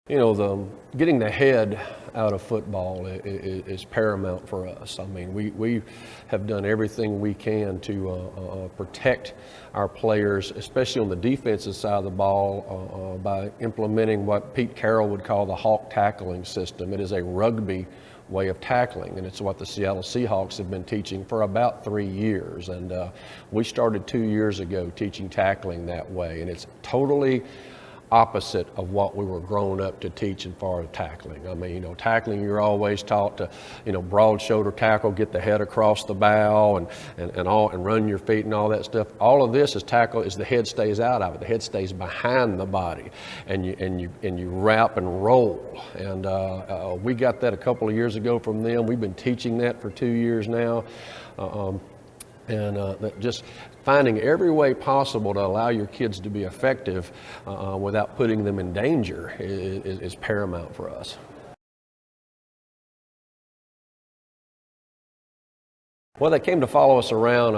Getting the head out of football is paramount for us. I mean, we have done everything we can to protect our players, especially on the defensive side of the ball, by implementing what Pete Carroll would call the hawk tackling system. It is a rugby way of tackling, and it's what the Seattle Seahawks have been teaching for about 3 years. And we started 2 years ago teaching tackling that way, and it's totally opposite of what we were grown up to teach as far as tackling. I mean, tackling, you're always taught to, broad shoulder tackle, get the head across the bow and run your feet and all that stuff. All of this is tackle is the head stays out of it. The head stays behind the body, and you wrap and roll. And we got that a couple of years ago from them. We've been teaching that for 2 years now. Just finding every way possible to allow your kids to be effective without putting them in danger is paramount for us. Well, they came to follow us around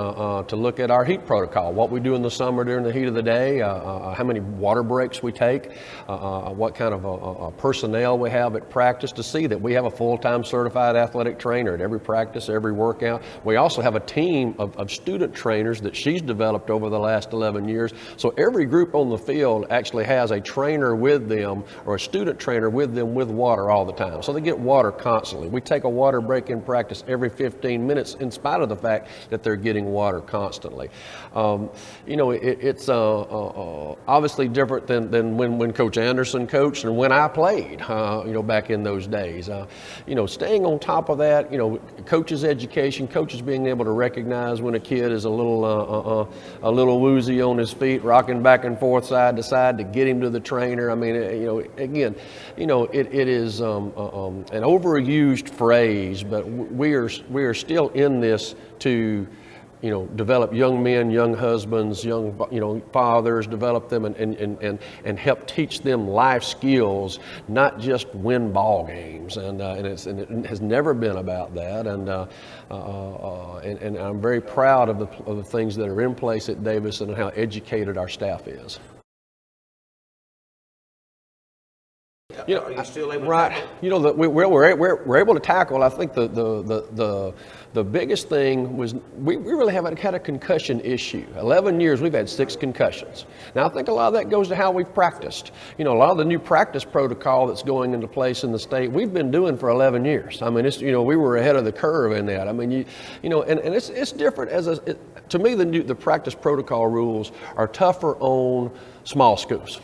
to look at our heat protocol, what we do in the summer during the heat of the day, how many water breaks we take, what kind of personnel we have at practice, to see that we have a full-time certified athletic trainer at every practice, every workout. We also have a team of student trainers that she's developed over the last 11 years. So every group on the field actually has a trainer with them, or a student trainer with them, with water all the time. So they get water constantly. We take a water break in practice every 15 minutes in spite of the fact that they're getting water constantly. It's obviously different than when Coach Anderson coached and when I played, back in those days. Staying on top of that, coaches' education, coaches being able to recognize when a kid is a little woozy on his feet, rocking back and forth side to side, to get him to the trainer. I mean, it is an overused phrase, but we are still in this to develop young men, young husbands, young fathers, develop them and help teach them life skills, not just win ball games. And it has never been about that. And I'm very proud of the things that are in place at Davis and how educated our staff is. Are you still able to tackle? We're able to tackle. I think the biggest thing was we really haven't had a concussion issue. 11 years, we've had 6 concussions. Now, I think a lot of that goes to how we've practiced. A lot of the new practice protocol that's going into place in the state, we've been doing for 11 years. I mean, we were ahead of the curve in that. I mean, it's different to me, the practice protocol rules are tougher on small schools.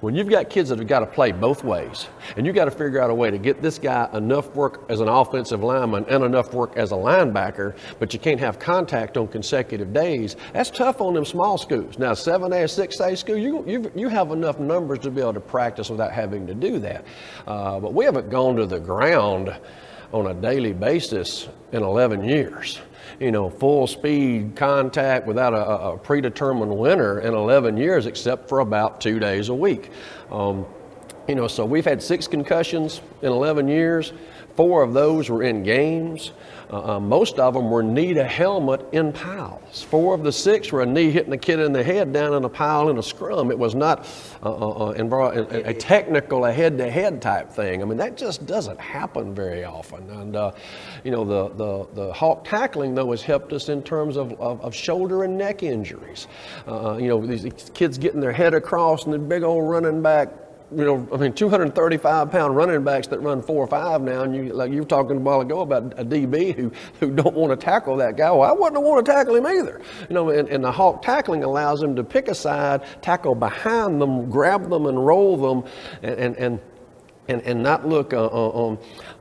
When you've got kids that have got to play both ways, and you've got to figure out a way to get this guy enough work as an offensive lineman and enough work as a linebacker, but you can't have contact on consecutive days, that's tough on them small schools. Now, 7A or 6A school, you have enough numbers to be able to practice without having to do that. But we haven't gone to the ground on a daily basis in 11 years. Full speed contact without a predetermined winner in 11 years, except for about 2 days a week. So we've had 6 concussions in 11 years. 4 of those were in games. Most of them were knee to helmet in piles. 4 of the 6 were a knee hitting a kid in the head down in a pile in a scrum. It was not a technical, a head-to-head type thing. I mean, that just doesn't happen very often. And the hawk tackling, though, has helped us in terms of shoulder and neck injuries. These kids getting their head across and the big old running back. 235-pound running backs that run 4.5 now, and you were talking a while ago about a DB who don't want to tackle that guy. Well, I wouldn't want to tackle him either. And the hawk tackling allows them to pick a side, tackle behind them, grab them, and roll them, and not look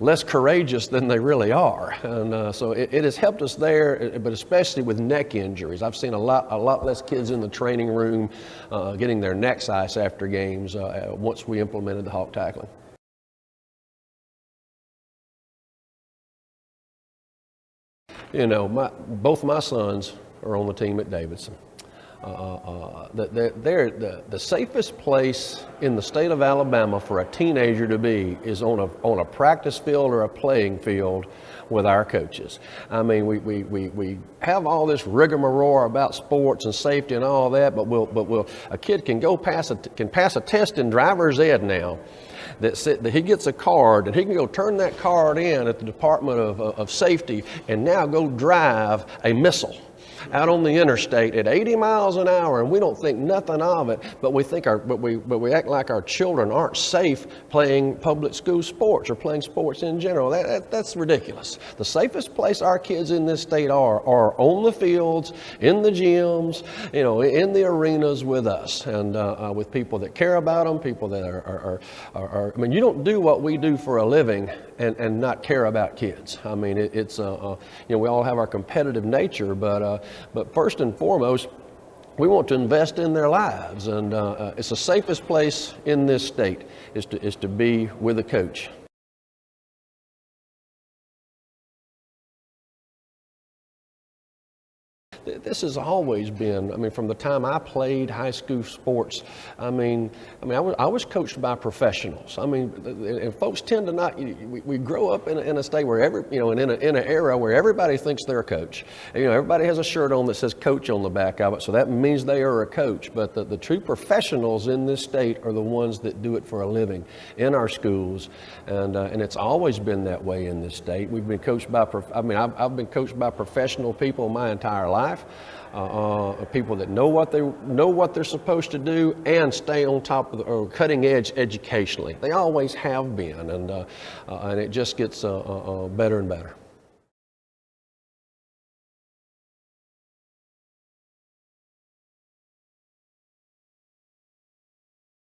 less courageous than they really are. And so it has helped us there, but especially with neck injuries. I've seen a lot less kids in the training room getting their necks ice after games once we implemented the hawk tackling. Both my sons are on the team at Davidson. The safest place in the state of Alabama for a teenager to be is on a practice field or a playing field with our coaches. I mean, we have all this rigmarole about sports and safety and all that, but a kid can pass a test in driver's ed now that he gets a card, and he can go turn that card in at the Department of Safety and now go drive a missile out on the interstate at 80 miles an hour, and we don't think nothing of it, but we act like our children aren't safe playing public school sports or playing sports in general. That's ridiculous. The safest place our kids in this state are on the fields, in the gyms, in the arenas with us, and with people that care about them, people that are I mean, you don't do what we do for a living and not care about kids. I mean, it's we all have our competitive nature, but first and foremost, we want to invest in their lives, and it's the safest place in this state is to be with a coach. This has always been, I mean, from the time I played high school sports, I was coached by professionals. I mean, and folks tend to not, we grow up in a state where in an era where everybody thinks they're a coach. Everybody has a shirt on that says coach on the back of it, so that means they are a coach. But the true professionals in this state are the ones that do it for a living in our schools, and it's always been that way in this state. We've been coached by, I've been coached by professional people my entire life. People that know what they're supposed to do and stay on top of the cutting edge educationally. They always have been, and it just gets better and better.